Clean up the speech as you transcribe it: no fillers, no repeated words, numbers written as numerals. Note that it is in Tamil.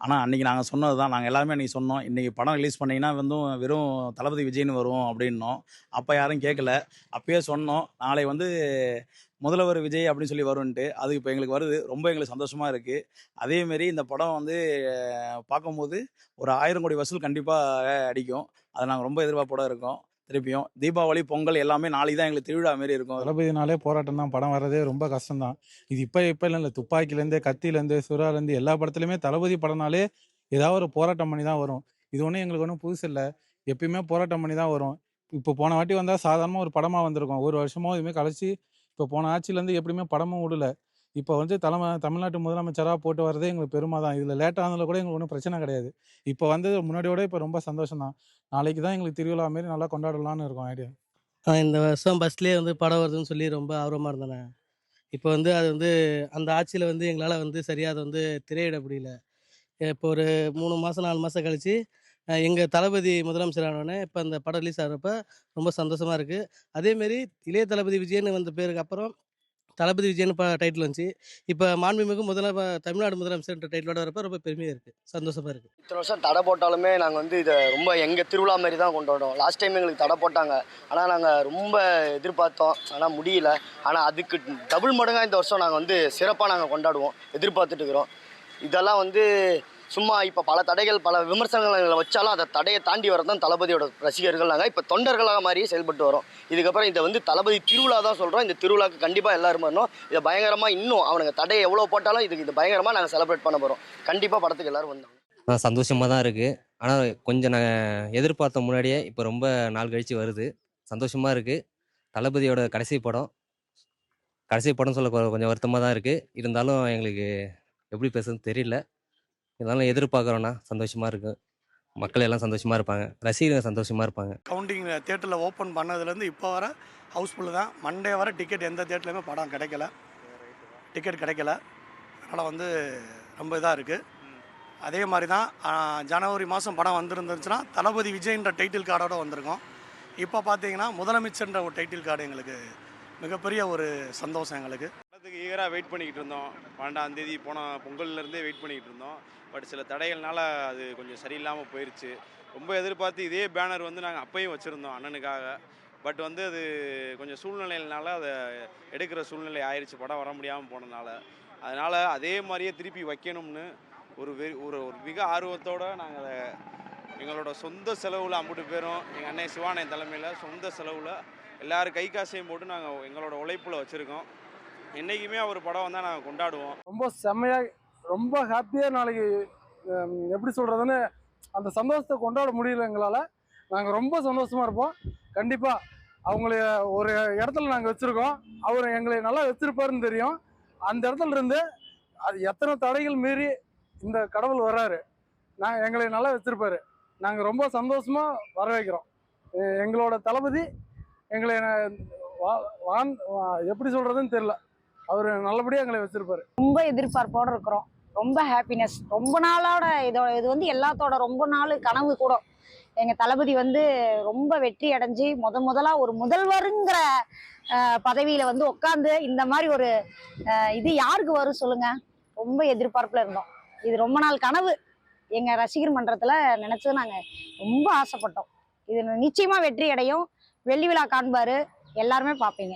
ஆனால் அன்றைக்கி நாங்கள் சொன்னது தான், நாங்கள் எல்லாருமே அன்றைக்கி சொன்னோம், இன்றைக்கி படம் ரிலீஸ் பண்ணிங்கன்னா வந்து வெறும் தளபதி விஜய்ன்னு வரும் அப்படின்னோம். அப்போ யாரும் கேட்கல. அப்பயே சொன்னோம், நாளை வந்து முதல்வர் விஜய் அப்படின்னு சொல்லி வரும்ன்ட்டு. அது இப்போ எங்களுக்கு வருது. ரொம்ப எங்களுக்கு சந்தோஷமா இருக்கு. அதேமாரி இந்த படம் வந்து பார்க்கும்போது ஒரு 1000 கோடி வசூல் கண்டிப்பா அடிக்கும். அத நாங்க ரொம்ப எதிர்பார்ப்போட இருக்கோம். திருப்பியும் தீபாவளி, பொங்கல் எல்லாமே நாளைக்கு தான் எங்களுக்கு திருவிழா மாரி இருக்கும். தளபதினாலே போராட்டம் தான். படம் வர்றதே ரொம்ப கஷ்டம் தான். இது இப்ப இல்ல. துப்பாக்கிலேருந்து, கத்தியிலேருந்து, சுறாலேருந்து எல்லா படத்துலயுமே தளபதி படம்னாலே ஏதாவது ஒரு போராட்டம் பண்ணி தான் வரும். இது ஒண்ணும் எங்களுக்கு ஒண்ணும் புதுசு இல்ல. எப்பயுமே போராட்டம் பண்ணி தான் வரும். இப்போ போன வாட்டி வந்தா சாதாரணமா ஒரு படமா வந்திருக்கும். ஒரு வருஷமோ இதுமாரி கழிச்சு இப்போ போன ஆட்சியிலேருந்து எப்படியுமே படமும் விடல. இப்போ வந்து தமிழ்நாட்டு முதலமைச்சரா போட்டு வர்றதே எங்களுக்கு பெருமை தான். இதில லேட் ஆனதுல கூட எங்களுக்கு ஒண்ணும் பிரச்சனை கிடையாது. இப்போ வந்தது முன்னாடியோட இப்போ ரொம்ப சந்தோஷம் தான். நாளைக்கு தான் எங்களுக்கு திருவிழா மாரி நல்லா கொண்டாடலாம்னு இருக்கோம் ஐடியா. இந்த வருஷம் பஸ்லயே வந்து படம் வருதுன்னு சொல்லி ரொம்ப ஆர்வமா இருந்தேண்ணே. இப்போ வந்து அது வந்து அந்த ஆட்சியில வந்து எங்களால வந்து சரியா அத வந்து திரையிட முடியல. இப்போ ஒரு 3 மாசம், 4 மாசம் கழிச்சு எங்க தளபதி முதலமைச்சர் ஆனோனே, இப்ப அந்த படம் ரிலீஸ் ஆகுறப்ப ரொம்ப சந்தோஷமா இருக்கு. அதேமாரி இளைய தளபதி விஜய்ன்னு வந்த பேருக்கு அப்புறம் தளபதி விஜய்ன்னு டைட்டில் வந்துச்சு. இப்ப மாண்புமிகு தமிழ்நாடு முதலமைச்சர்ன்ற டைட்டிலோட வரப்ப ரொம்ப பெருமையா இருக்கு. சந்தோஷமா இருக்கு. இத்தனை வருஷம் தடை போட்டாலுமே நாங்கள் வந்து இதை ரொம்ப எங்கள் திருவிழா மாரி தான் கொண்டாடுவோம். லாஸ்ட் டைம் எங்களுக்கு தடை போட்டாங்க. ஆனால் நாங்கள் ரொம்ப எதிர்பார்த்தோம். ஆனால் முடியல. ஆனால் அதுக்கு டபுள் மடங்காக இந்த வருஷம் நாங்கள் வந்து சிறப்பாக நாங்கள் கொண்டாடுவோம். எதிர்பார்த்துட்டு இருக்கிறோம். இதெல்லாம் வந்து சும்மா இப்போ பல தடைகள், பல விமர்சனங்களை வச்சாலும் அதை தடையை தாண்டி வரதான் தளபதியோட ரசிகர்கள். நாங்கள் இப்போ தொண்டர்களாக மாதிரியே செயல்பட்டு வரோம். இதுக்கப்புறம் இதை வந்து தளபதி திருவிழா தான் சொல்கிறோம். இந்த திருவிழாவுக்கு கண்டிப்பாக எல்லாரும் வரணும். இதை பயங்கரமாக இன்னும் அவனுங்க தடையை எவ்வளோ போட்டாலும் இது பயங்கரமாக நாங்கள் செலிப்ரேட் பண்ண போகிறோம். கண்டிப்பாக படத்துக்கு எல்லோரும் வந்தாங்க. சந்தோஷமாக தான் இருக்குது. ஆனால் கொஞ்சம் நாங்கள் எதிர்பார்த்த முன்னாடியே இப்போ ரொம்ப நாள் கழித்து வருது. சந்தோஷமாக இருக்குது. தளபதியோட கடைசி படம் சொல்ல கொஞ்சம் வருத்தமாக தான் இருக்குது. இருந்தாலும் எங்களுக்கு எப்படி பேசுறதுன்னு தெரியல. இருந்தாலும் எதிர்பார்க்குறோன்னா சந்தோஷமாக இருக்குது. மக்கள் எல்லாம் சந்தோஷமாக இருப்பாங்க. ரசிகர்கள் சந்தோஷமாக இருப்பாங்க. கவுண்டிங் தியேட்டரில் ஓப்பன் பண்ணதுலேருந்து இப்போ வர ஹவுஸ்ஃபுல்லு தான். மண்டே வர டிக்கெட் எந்த தியேட்டர்லையுமே படம் கிடைக்கல. டிக்கெட் கிடைக்கல. அதனால் வந்து ரொம்ப இதாக இருக்குது. அதே மாதிரி தான் ஜனவரி மாதம் படம் வந்துருந்துச்சுன்னா தளபதி விஜய்ன்ற டைட்டில் கார்டோட வந்திருக்கோம். இப்போ பார்த்தீங்கன்னா முதலமைச்சர்ன்ற ஒரு டைட்டில் கார்டு எங்களுக்கு மிகப்பெரிய ஒரு சந்தோஷம். எங்களுக்கு படத்துக்கு ஈகராக வெயிட் பண்ணிக்கிட்டு இருந்தோம். 12ஆம் தேதி போன பொங்கல்லேருந்தே வெயிட் பண்ணிக்கிட்டு இருந்தோம். பட் சில தடைகள்னால அது கொஞ்சம் சரியில்லாமல் போயிடுச்சு. ரொம்ப எதிர்பார்த்து இதே பேனர் வந்து நாங்கள் அப்பையும் வச்சுருந்தோம் அண்ணனுக்காக. பட் வந்து அது கொஞ்சம் சூழ்நிலையினால அதை எடுக்கிற சூழ்நிலை ஆயிடுச்சு, படம் வர முடியாமல் போனதுனால. அதனால் அதே மாதிரியே திருப்பி வைக்கணும்னு ஒரு ஒரு மிக ஆர்வத்தோடு நாங்கள் அதை எங்களோட சொந்த செலவில் அம்புட்டு பேரும் எங்கள் அண்ணன் சிவானன் தலைமையில் சொந்த செலவில் எல்லோரும் கை காசையும் போட்டு நாங்கள் எங்களோட உழைப்பில் வச்சுருக்கோம். என்றைக்குமே அவர் படம் வந்தால் நாங்கள் கொண்டாடுவோம். ரொம்ப செம்மையாக, ரொம்ப ஹாப்பியாக நாளைக்கு எப்படி சொல்கிறதுன்னு அந்த சந்தோஷத்தை கொண்டாட முடியல எங்களால். நாங்கள் ரொம்ப சந்தோஷமாக இருப்போம். கண்டிப்பாக அவங்கள ஒரு இடத்துல நாங்கள் வச்சுருக்கோம். அவர் எங்களை நல்லா வச்சுருப்பாருன்னு தெரியும். அந்த இடத்துல இருந்து அது எத்தனை தடைகள் மீறி இந்த கடவுள் வர்றாரு. எங்களை நல்லா வச்சுருப்பாரு. நாங்கள் ரொம்ப சந்தோஷமாக வரவேற்கிறோம். எங்களோட தளபதி எங்களை எப்படி சொல்கிறதுன்னு தெரியல. அவர் நல்லபடியாக எங்களை வச்சுருப்பாரு. ரொம்ப எதிர்பார்ப்போடு இருக்கிறோம். ரொம்ப ஹாப்பினஸ். ரொம்ப நாளோட இது வந்து எல்லாத்தோட ரொம்ப நாள் கனவு கூட. எங்கள் தளபதி வந்து ரொம்ப வெற்றி அடைஞ்சு முதலாக ஒரு முதல்வருங்கிற பதவியில் வந்து உட்காந்து இந்த மாதிரி ஒரு இது யாருக்கு வரும் சொல்லுங்கள். ரொம்ப எதிர்பார்ப்பில் இருந்தோம். இது ரொம்ப நாள் கனவு. எங்கள் ரசிகர் மன்றத்தில் நினச்சது நாங்கள் ரொம்ப ஆசைப்பட்டோம். இது நிச்சயமாக வெற்றி அடையும். வெள்ளி விழா காண்பார். எல்லாருமே பார்ப்பீங்க.